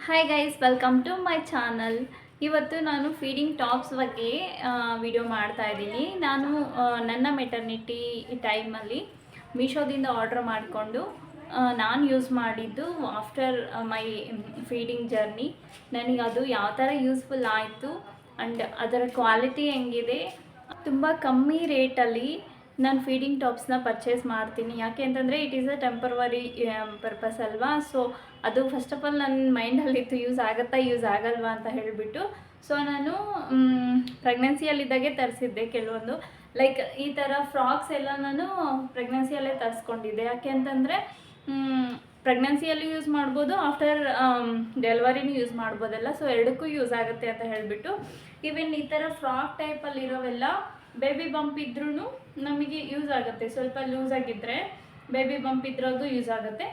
Hi guys, welcome to my channel. ಇವತ್ತು ನಾನು feeding tops ಬಗ್ಗೆ ವಿಡಿಯೋ ಮಾಡ್ತಾ ಇದ್ದೀನಿ. ನಾನು ನನ್ನ ಮೆಟರ್ನಿಟಿ ಟೈಮಲ್ಲಿ ಮೀಶೋದಿಂದ ಆರ್ಡ್ರ್ ಮಾಡಿಕೊಂಡು ನಾನು ಯೂಸ್ ಮಾಡಿದ್ದು ಆಫ್ಟರ್ ಮೈ ಫೀಡಿಂಗ್ ಜರ್ನಿ. ನನಗೆ ಅದು ಯಾವ ಥರ ಯೂಸ್ಫುಲ್ ಆಯಿತು ಆ್ಯಂಡ್ ಅದರ ಕ್ವಾಲಿಟಿ ಹೆಂಗಿದೆ. ತುಂಬ ಕಮ್ಮಿ ರೇಟಲ್ಲಿ ನಾನು ಫೀಡಿಂಗ್ ಟಾಪ್ಸ್ನ ಪರ್ಚೇಸ್ ಮಾಡ್ತೀನಿ. ಯಾಕೆ ಅಂತಂದರೆ it is a temporary purpose ಅಲ್ವಾ. ಸೊ ಅದು ಫಸ್ಟ್ ಆಫ್ ಆಲ್ ನನ್ನ ಮೈಂಡಲ್ಲಿತ್ತು, ಯೂಸ್ ಆಗುತ್ತಾ ಯೂಸ್ ಆಗಲ್ವಾ ಅಂತ ಹೇಳಿಬಿಟ್ಟು. ಸೊ ನಾನು ಪ್ರೆಗ್ನೆನ್ಸಿಯಲ್ಲಿದ್ದಾಗೆ ತರಿಸಿದ್ದೆ ಕೆಲವೊಂದು. ಲೈಕ್ ಈ ಥರ ಫ್ರಾಕ್ಸ್ ಎಲ್ಲ ನಾನು ಪ್ರೆಗ್ನೆನ್ಸಿಯಲ್ಲೇ ತರಿಸ್ಕೊಂಡಿದ್ದೆ. ಯಾಕೆ ಅಂತಂದರೆ ಪ್ರೆಗ್ನೆನ್ಸಿಯಲ್ಲಿ ಯೂಸ್ ಮಾಡ್ಬೋದು, ಆಫ್ಟರ್ ಡೆಲಿವರಿನೂ ಯೂಸ್ ಮಾಡ್ಬೋದಲ್ಲ. ಸೊ ಎರಡಕ್ಕೂ ಯೂಸ್ ಆಗುತ್ತೆ ಅಂತ ಹೇಳಿಬಿಟ್ಟು. ಈವನ್ ಈ ಥರ ಫ್ರಾಕ್ ಟೈಪಲ್ಲಿರೋವೆಲ್ಲ ಬೇಬಿ ಬಂಪ್ ಇದ್ರೂ ನಮಗೆ ಯೂಸ್ ಆಗುತ್ತೆ. ಸ್ವಲ್ಪ ಲೂಸ್ ಆಗಿದ್ದರೆ ಬೇಬಿ ಬಂಪ್ ಇದ್ರೋದು ಯೂಸ್ ಆಗುತ್ತೆ.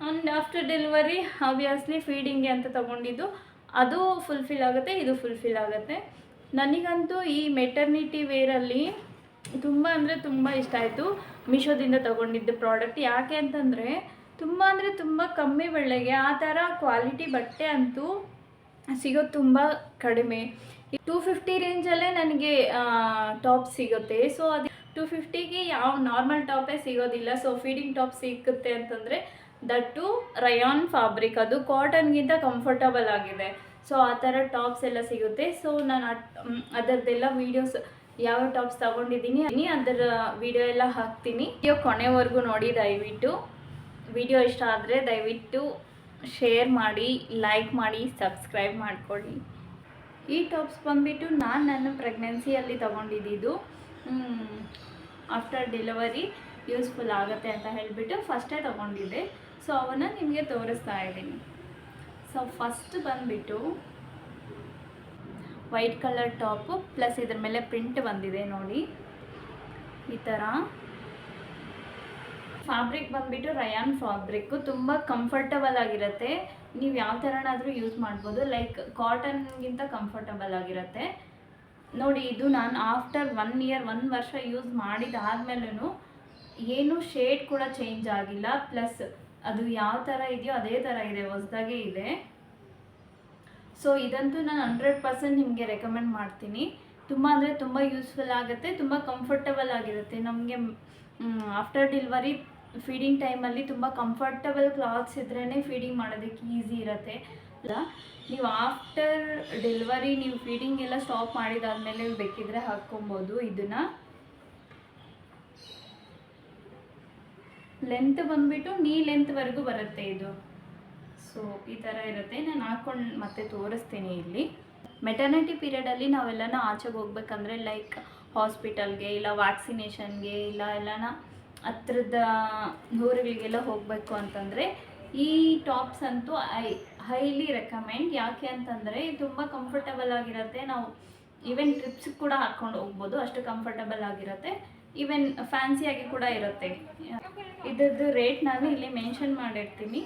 ಆ್ಯಂಡ್ ಆಫ್ಟರ್ ಡೆಲಿವರಿ ಆಬ್ವಿಯಸ್ಲಿ ಫೀಡಿಂಗ್ಗೆ ಅಂತ ತೊಗೊಂಡಿದ್ದು ಅದು ಫುಲ್ಫಿಲ್ ಆಗುತ್ತೆ, ಇದು ಫುಲ್ಫಿಲ್ ಆಗುತ್ತೆ. ನನಗಂತೂ ಈ ಮೆಟರ್ನಿಟಿ ವೇರಲ್ಲಿ ತುಂಬ ಅಂದರೆ ತುಂಬ ಇಷ್ಟ ಆಯಿತು. ಮೀಶೋದಿಂದ ತೊಗೊಂಡಿದ್ದು ಪ್ರಾಡಕ್ಟ್. ಯಾಕೆ ಅಂತಂದರೆ ತುಂಬ ಕಮ್ಮಿ ಬೆಲೆಗೆ ಆ ಥರ ಕ್ವಾಲಿಟಿ ಬಟ್ಟೆ ಅಂತೂ ಸಿಗೋದು ತುಂಬ ಕಡಿಮೆ. 250 ರೇಂಜಲ್ಲೇ ನನಗೆ ಟಾಪ್ ಸಿಗುತ್ತೆ. ಸೊ ಅದು 250ಗೆ ಯಾವ ನಾರ್ಮಲ್ ಟಾಪೇ ಸಿಗೋದಿಲ್ಲ. ಸೊ ಫೀಡಿಂಗ್ ಟಾಪ್ ಸಿಗುತ್ತೆ ಅಂತಂದರೆ ದಟ್ಟು ರಯಾನ್ ಫ್ಯಾಬ್ರಿಕ್, ಅದು ಕಾಟನ್ಗಿಂತ ಕಂಫರ್ಟಬಲ್ ಆಗಿದೆ. ಸೊ ಆ ಥರ ಟಾಪ್ಸ್ ಎಲ್ಲ ಸಿಗುತ್ತೆ. ಸೊ ನಾನು ಅದರದ್ದೆಲ್ಲ ವೀಡಿಯೋಸ್ ಯಾವ ಟಾಪ್ಸ್ ತೊಗೊಂಡಿದ್ದೀನಿ ಅದರ ವಿಡಿಯೋ ಎಲ್ಲ ಹಾಕ್ತೀನಿ. ವಿಡಿಯೋ ಕೊನೆವರೆಗೂ ನೋಡಿ ದಯವಿಟ್ಟು. ವಿಡಿಯೋ ಇಷ್ಟ ಆದರೆ ದಯವಿಟ್ಟು ಶೇರ್ ಮಾಡಿ, ಲೈಕ್ ಮಾಡಿ, ಸಬ್ಸ್ಕ್ರೈಬ್ ಮಾಡ್ಕೊಳ್ಳಿ. ಈ ಟಾಪ್ಸ್ ಬಂದುಬಿಟ್ಟು ನಾನು ನನ್ನ ಪ್ರೆಗ್ನೆನ್ಸಿಯಲ್ಲಿ ತೊಗೊಂಡಿದ್ದು. ಆಫ್ಟರ್ ಡೆಲಿವರಿ ಯೂಸ್ಫುಲ್ ಆಗುತ್ತೆ ಅಂತ ಹೇಳಿಬಿಟ್ಟು ಫಸ್ಟೇ ತೊಗೊಂಡಿದ್ದೆ. ಸೊ ಅವನ್ನ ನಿಮಗೆ ತೋರಿಸ್ತಾ ಇದ್ದೀನಿ. ಸೊ ಫಸ್ಟ್ ಬಂದುಬಿಟ್ಟು ವೈಟ್ ಕಲರ್ ಟಾಪು ಪ್ಲಸ್ ಇದ್ರ ಮೇಲೆ ಪ್ರಿಂಟ್ ಬಂದಿದೆ ನೋಡಿ. ಈ ಥರ ಫ್ಯಾಬ್ರಿಕ್ ಬಂದುಬಿಟ್ಟು ರಯಾನ್ ಫ್ಯಾಬ್ರಿಕ್ಕು. ತುಂಬ ಕಂಫರ್ಟಬಲ್ ಆಗಿರುತ್ತೆ. ನೀವು ಯಾವ ಥರನಾದರೂ ಯೂಸ್ ಮಾಡ್ಬೋದು. ಲೈಕ್ ಕಾಟನ್ಗಿಂತ ಕಂಫರ್ಟಬಲ್ ಆಗಿರುತ್ತೆ ನೋಡಿ. ಇದು ನಾನು ಆಫ್ಟರ್ 1 ವರ್ಷ ಯೂಸ್ ಮಾಡಿದಾದ್ಮೇಲೂ ಏನು ಶೇಡ್ ಕೂಡ ಚೇಂಜ್ ಆಗಿಲ್ಲ. ಪ್ಲಸ್ ಅದು ಯಾವ ಥರ ಇದೆಯೋ ಅದೇ ಥರ ಇದೆ, ಹೊಸದಾಗೇ ಇದೆ. ಸೊ ಇದಂತೂ ನಾನು 100% ನಿಮಗೆ ರೆಕಮೆಂಡ್ ಮಾಡ್ತೀನಿ. ತುಂಬ ಅಂದರೆ ತುಂಬ ಯೂಸ್ಫುಲ್ ಆಗುತ್ತೆ, ತುಂಬ ಕಂಫರ್ಟಬಲ್ ಆಗಿರುತ್ತೆ. ನಮಗೆ ಆಫ್ಟರ್ ಡೆಲಿವರಿ ಫೀಡಿಂಗ್ ಟೈಮಲ್ಲಿ ತುಂಬ ಕಂಫರ್ಟಬಲ್ ಕ್ಲಾತ್ಸ್ ಇದ್ರೇ ಫೀಡಿಂಗ್ ಮಾಡೋದಕ್ಕೆ ಈಸಿ ಇರುತ್ತೆ. ನೀವು ಆಫ್ಟರ್ ಡೆಲಿವರಿ ನೀವು ಫೀಡಿಂಗ್ ಎಲ್ಲ ಸ್ಟಾಪ್ ಮಾಡಿದಾದ್ಮೇಲೆ ಬೇಕಿದ್ರೆ ಹಾಕ್ಕೊಬೋದು. ಇದನ್ನು ಲೆಂತ್ ಬಂದುಬಿಟ್ಟು ನೀ ಲೆಂತ್ವರೆಗೂ ಬರುತ್ತೆ ಇದು. ಸೊ ಈ ಥರ ಇರುತ್ತೆ. ನಾನು ಹಾಕ್ಕೊಂಡು ಮತ್ತೆ ತೋರಿಸ್ತೀನಿ. ಇಲ್ಲಿ ಮೆಟರ್ನಿಟಿ ಪೀರಿಯಡಲ್ಲಿ ನಾವೆಲ್ಲನ ಆಚೆಗೆ ಹೋಗ್ಬೇಕಂದ್ರೆ ಲೈಕ್ ಹಾಸ್ಪಿಟಲ್ಗೆ ಇಲ್ಲ ವ್ಯಾಕ್ಸಿನೇಷನ್ಗೆ ಇಲ್ಲ ಎಲ್ಲನ ಹತ್ರದ ಊರುಗಳಿಗೆಲ್ಲ ಹೋಗಬೇಕು ಅಂತಂದರೆ ಈ ಟಾಪ್ಸ್ ಅಂತೂ ಹೈಲಿ ರೆಕಮೆಂಡ್. ಯಾಕೆ ಅಂತಂದರೆ ತುಂಬ ಕಂಫರ್ಟಬಲ್ ಆಗಿರುತ್ತೆ. ನಾವು ಈವನ್ ಟ್ರಿಪ್ಸ್ಗೆ ಕೂಡ ಹಾಕ್ಕೊಂಡು ಹೋಗ್ಬೋದು, ಅಷ್ಟು ಕಂಫರ್ಟಬಲ್ ಆಗಿರುತ್ತೆ. ಈವನ್ ಫ್ಯಾನ್ಸಿಯಾಗಿ ಕೂಡ ಇರುತ್ತೆ. ಇದ್ರದ್ದು ರೇಟ್ ನಾನು ಇಲ್ಲಿ ಮೆನ್ಷನ್ ಮಾಡಿರ್ತೀನಿ.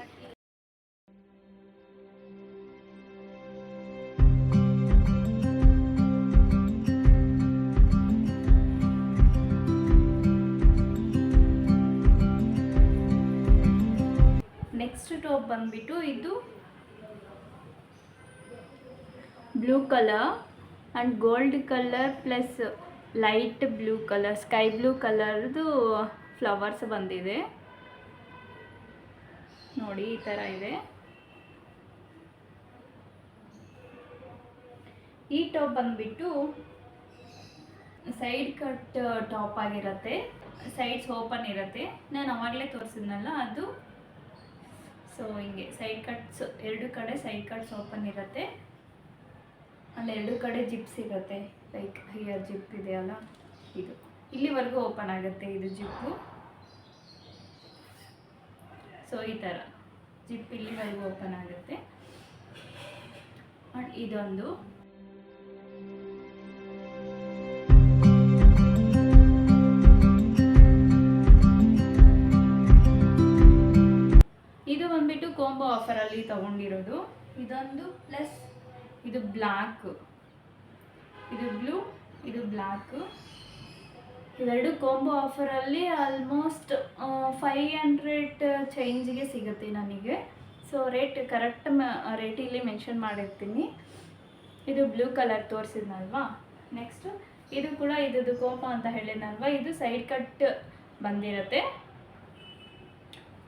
ನೆಕ್ಸ್ಟ್ ಟಾಪ್ ಬಂದುಬಿಟ್ಟು ಇದು blue colour and gold colour plus light blue colour, sky blue ಕಲರ್ದು ಫ್ಲವರ್ಸ್ ಬಂದಿದೆ ನೋಡಿ. ಈ ಥರ ಇದೆ. ಈ ಟಾಪ್ ಬಂದುಬಿಟ್ಟು ಸೈಡ್ ಕಟ್ ಟಾಪ್ ಆಗಿರುತ್ತೆ. ಸೈಡ್ಸ್ ಓಪನ್ ಇರುತ್ತೆ. ನಾನು ಅವಾಗಲೇ ತೋರಿಸಿದ್ನಲ್ಲ ಅದು. ಸೊ ಹಿಂಗೆ ಸೈಡ್ ಕಟ್ಸ್, ಎರಡು ಕಡೆ ಸೈಡ್ ಕಟ್ಸ್ ಓಪನ್ ಇರುತ್ತೆ. ಅಲ್ಲಿ ಎರಡು ಕಡೆ ಜಿಪ್ ಸಿಗುತ್ತೆ. ಲೈಕ್ ಹಿಯರ್ ಜಿಪ್ ಇದೆಯಲ್ಲ, ಇದು ಇಲ್ಲಿವರೆಗೂ ಓಪನ್ ಆಗುತ್ತೆ ಇದು ಜಿಪ್ಪು. ಸೊ ಈ ಥರ ಜಿಪ್ ಇಲ್ಲಿವರೆಗೂ ಓಪನ್ ಆಗುತ್ತೆ. ಆ್ಯಂಡ್ ಇದೊಂದು ಇದು ಬಂದುಬಿಟ್ಟು ಕಾಂಬೋ ಆಫರಲ್ಲಿ ತೊಗೊಂಡಿರೋದು. ಇದೊಂದು ಪ್ಲಸ್ ಇದು ಬ್ಲ್ಯಾಕ್, ಇದು ಬ್ಲೂ, ಇದು ಬ್ಲ್ಯಾಕು. ಇವೆರಡು ಕಾಂಬೋ ಆಫರಲ್ಲಿ ಆಲ್ಮೋಸ್ಟ್ 500 ಚೇಂಜ್ಗೆ ಸಿಗುತ್ತೆ ನನಗೆ. ಸೊ ರೇಟ್ ಕರೆಕ್ಟ್ ರೇಟ್ ಇಲ್ಲಿ ಮೆನ್ಷನ್ ಮಾಡಿರ್ತೀನಿ. ಇದು ಬ್ಲೂ ಕಲರ್ ತೋರಿಸಿದ್ನಲ್ವಾ. ನೆಕ್ಸ್ಟು ಇದು ಕೂಡ ಇದು ಕೋಪ ಅಂತ ಹೇಳಿದ್ನಲ್ವಾ, ಇದು ಸೈಡ್ ಕಟ್ ಬಂದಿರುತ್ತೆ.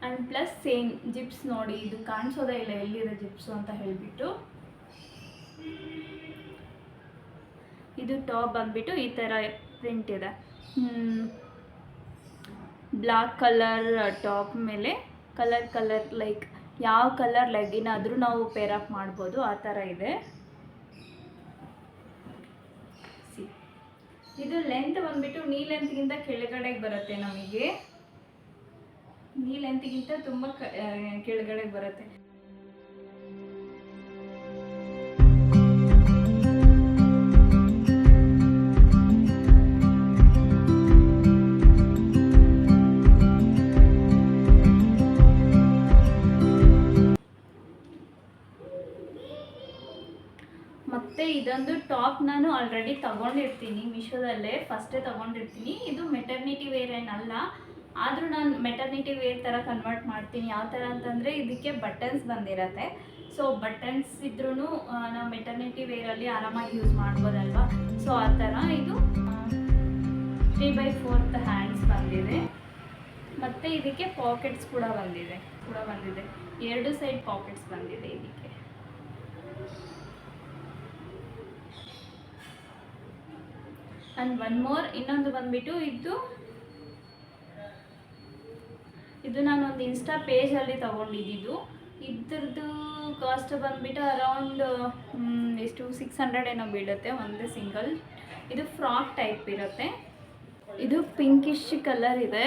ಆ್ಯಂಡ್ ಪ್ಲಸ್ ಸೇಮ್ ಜಿಪ್ಸ್ ನೋಡಿ, ಇದು ಕಾಣಿಸೋದೇ ಇಲ್ಲ ಎಲ್ಲಿದೆ ಜಿಪ್ಸು ಅಂತ ಹೇಳಿಬಿಟ್ಟು. ಇದು ಟಾಪ್ ಬಂದ್ಬಿಟ್ಟು ಈ ಥರ ಪ್ರಿಂಟ್ ಇದೆ. ಬ್ಲ್ಯಾಕ್ ಕಲರ್ ಟಾಪ್ ಮೇಲೆ ಕಲರ್ ಲೈಕ್ ಯಾವ ಕಲರ್ ಲೆಗ್ಗಿನ್ ಆದರೂ ನಾವು ಪೇರ್ ಅಪ್ ಮಾಡ್ಬೋದು, ಆ ಥರ ಇದೆ. ಇದು ಲೆಂತ್ ಬಂದ್ಬಿಟ್ಟು ನೀ ಲೆಂತ್ಗಿಂತ ಕೆಳಗಡೆಗೆ ಬರುತ್ತೆ, ನಮಗೆ ನೀ ಲೆಂತ್ಗಿಂತ ತುಂಬ ಕೆಳಗಡೆಗೆ ಬರುತ್ತೆ. ಮತ್ತು ಇದೊಂದು ಟಾಪ್ ನಾನು ಆಲ್ರೆಡಿ ತೊಗೊಂಡಿರ್ತೀನಿ ಮೀಶೋದಲ್ಲೇ, ಫಸ್ಟೇ ತೊಗೊಂಡಿರ್ತೀನಿ. ಇದು ಮೆಟರ್ನಿಟಿ ವೇರ್ ಏನಲ್ಲ, ಆದರೂ ನಾನು ಮೆಟರ್ನಿಟಿ ವೇರ್ ಥರ ಕನ್ವರ್ಟ್ ಮಾಡ್ತೀನಿ. ಯಾವ ಥರ ಅಂತಂದರೆ ಇದಕ್ಕೆ ಬಟನ್ಸ್ ಬಂದಿರತ್ತೆ. ಸೊ ಬಟನ್ಸ್ ಇದ್ರೂ ನಾವು ಮೆಟರ್ನಿಟಿ ವೇರಲ್ಲಿ ಆರಾಮಾಗಿ ಯೂಸ್ ಮಾಡ್ಬೋದಲ್ವಾ. ಸೊ ಆ ಥರ ಇದು 3/4 ಹ್ಯಾಂಡ್ಸ್ ಬಂದಿದೆ. ಮತ್ತು ಇದಕ್ಕೆ ಪಾಕೆಟ್ಸ್ ಕೂಡ ಬಂದಿದೆ. 2 ಸೈಡ್ ಪಾಕೆಟ್ಸ್ ಬಂದಿದೆ ಇದಕ್ಕೆ. ಆ್ಯಂಡ್ ಒನ್ ಮೋರ್, ಇನ್ನೊಂದು ಬಂದ್ಬಿಟ್ಟು ಇದು ನಾನೊಂದು ಇನ್ಸ್ಟಾ ಪೇಜಲ್ಲಿ ತೊಗೊಂಡಿದ್ದು. ಇದ್ರದ್ದು ಕಾಸ್ಟ್ ಬಂದುಬಿಟ್ಟು ಅರೌಂಡ್ ಎಷ್ಟು 600 ಏನೋ ಬೀಳುತ್ತೆ ಒಂದೇ ಸಿಂಗಲ್. ಇದು ಫ್ರಾಕ್ ಟೈಪ್ ಇರುತ್ತೆ. ಇದು ಪಿಂಕಿಶ್ ಕಲರ್ ಇದೆ.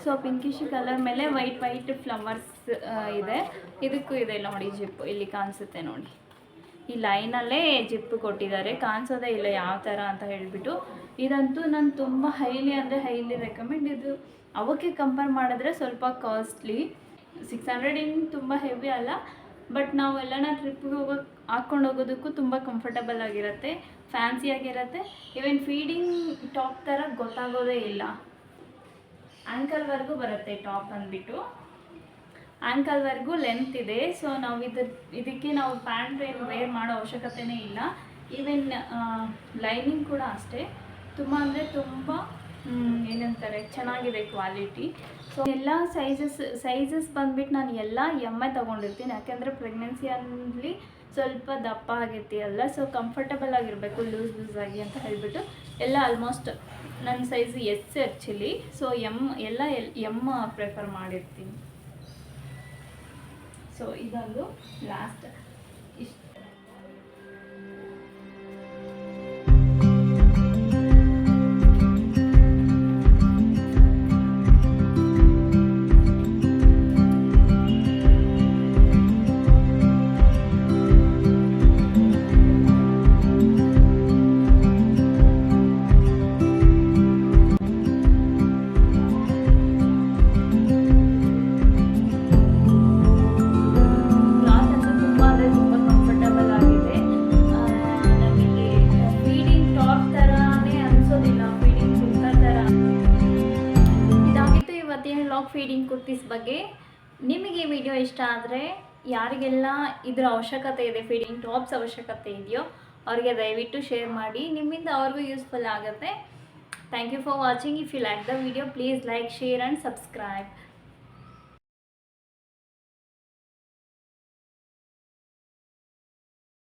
ಸೊ ಪಿಂಕಿಶ್ ಕಲರ್ ಮೇಲೆ ವೈಟ್ ಫ್ಲವರ್ಸ್ ಇದೆ. ಇದಕ್ಕೂ ಇದೆ ನೋಡಿ ಜಿಪ್, ಇಲ್ಲಿ ಕಾಣಿಸುತ್ತೆ ನೋಡಿ, ಈ ಲೈನಲ್ಲೇ ಜಿಪ್ ಕೊಟ್ಟಿದ್ದಾರೆ, ಕಾಣಿಸೋದೇ ಇಲ್ಲ ಯಾವ ಥರ ಅಂತ ಹೇಳಿಬಿಟ್ಟು. ಇದಂತೂ ನಾನು ತುಂಬ ಹೈಲಿ ರೆಕಮೆಂಡ್. ಇದು ಅವಕ್ಕೆ ಕಂಪೇರ್ ಮಾಡಿದ್ರೆ ಸ್ವಲ್ಪ ಕಾಸ್ಟ್ಲಿ. 600 ಏನು ತುಂಬ ಹೆವಿ ಅಲ್ಲ, ಬಟ್ ನಾವು ಎಲ್ಲನ ಟ್ರಿಪ್ಗೆ ಹಾಕ್ಕೊಂಡು ಹೋಗೋದಕ್ಕೂ ತುಂಬ ಕಂಫರ್ಟಬಲ್ ಆಗಿರುತ್ತೆ, ಫ್ಯಾನ್ಸಿಯಾಗಿರುತ್ತೆ. ಈವನ್ ಫೀಡಿಂಗ್ ಟಾಪ್ ಥರ ಗೊತ್ತಾಗೋದೇ ಇಲ್ಲ. ಆ್ಯಂಕಲ್ವರೆಗೂ ಬರುತ್ತೆ ಟಾಪ್ ಬಂದುಬಿಟ್ಟು, ಆ್ಯಂಕಲ್ವರೆಗೂ ಲೆಂತ್ ಇದೆ. ಸೊ ನಾವು ಇದಕ್ಕೆ ನಾವು ಪ್ಯಾಂಟ್ ಏನು ವೇರ್ ಮಾಡೋ ಅವಶ್ಯಕತೆಯೇ ಇಲ್ಲ. ಈವನ್ ಲೈನಿಂಗ್ ಕೂಡ ಅಷ್ಟೇ, ತುಂಬ ಅಂದರೆ ತುಂಬ ಏನಂತಾರೆ ಚೆನ್ನಾಗಿದೆ ಕ್ವಾಲಿಟಿ. ಸೊ ಎಲ್ಲ ಸೈಜಸ್ ಬಂದ್ಬಿಟ್ಟು ನಾನು ಎಲ್ಲ ಎಮ್ಮೆ ತೊಗೊಂಡಿರ್ತೀನಿ, ಯಾಕೆಂದರೆ ಪ್ರೆಗ್ನೆನ್ಸಿಯಲ್ಲಿ ಸ್ವಲ್ಪ ದಪ್ಪ ಆಗಿರ್ತೀಯಲ್ಲ, ಸೊ ಕಂಫರ್ಟಬಲ್ ಆಗಿರಬೇಕು ಲೂಸ್ ಆಗಿ ಅಂತ ಹೇಳಿಬಿಟ್ಟು ಎಲ್ಲ ಆಲ್ಮೋಸ್ಟ್ ನನ್ನ size S actually. So M prefer ಮಾಡಿರ್ತೀನಿ. ಸೊ ಇದೊಂದು ಲಾಸ್ಟ್ ಇಷ್ಟು. ಫೀಡಿಂಗ್ ಕುರ್ತೀಸ್ ಬಗ್ಗೆ. ನಿಮಗೆ ವಿಡಿಯೋ ಇಷ್ಟ ಆದರೆ ಯಾರಿಗೆಲ್ಲ ಇದರ ಅವಶ್ಯಕತೆ ಇದೆ, ಫೀಡಿಂಗ್ ಟಾಪ್ಸ್ ಅವಶ್ಯಕತೆ ಇದೆಯೋ ಅವರಿಗೆ ದಯವಿಟ್ಟು ಶೇರ್ ಮಾಡಿ, ನಿಮ್ಮಿಂದ ಅವ್ರಿಗೂ ಯೂಸ್ಫುಲ್ ಆಗುತ್ತೆ. Thank you for watching. If you like the video please like, share and subscribe.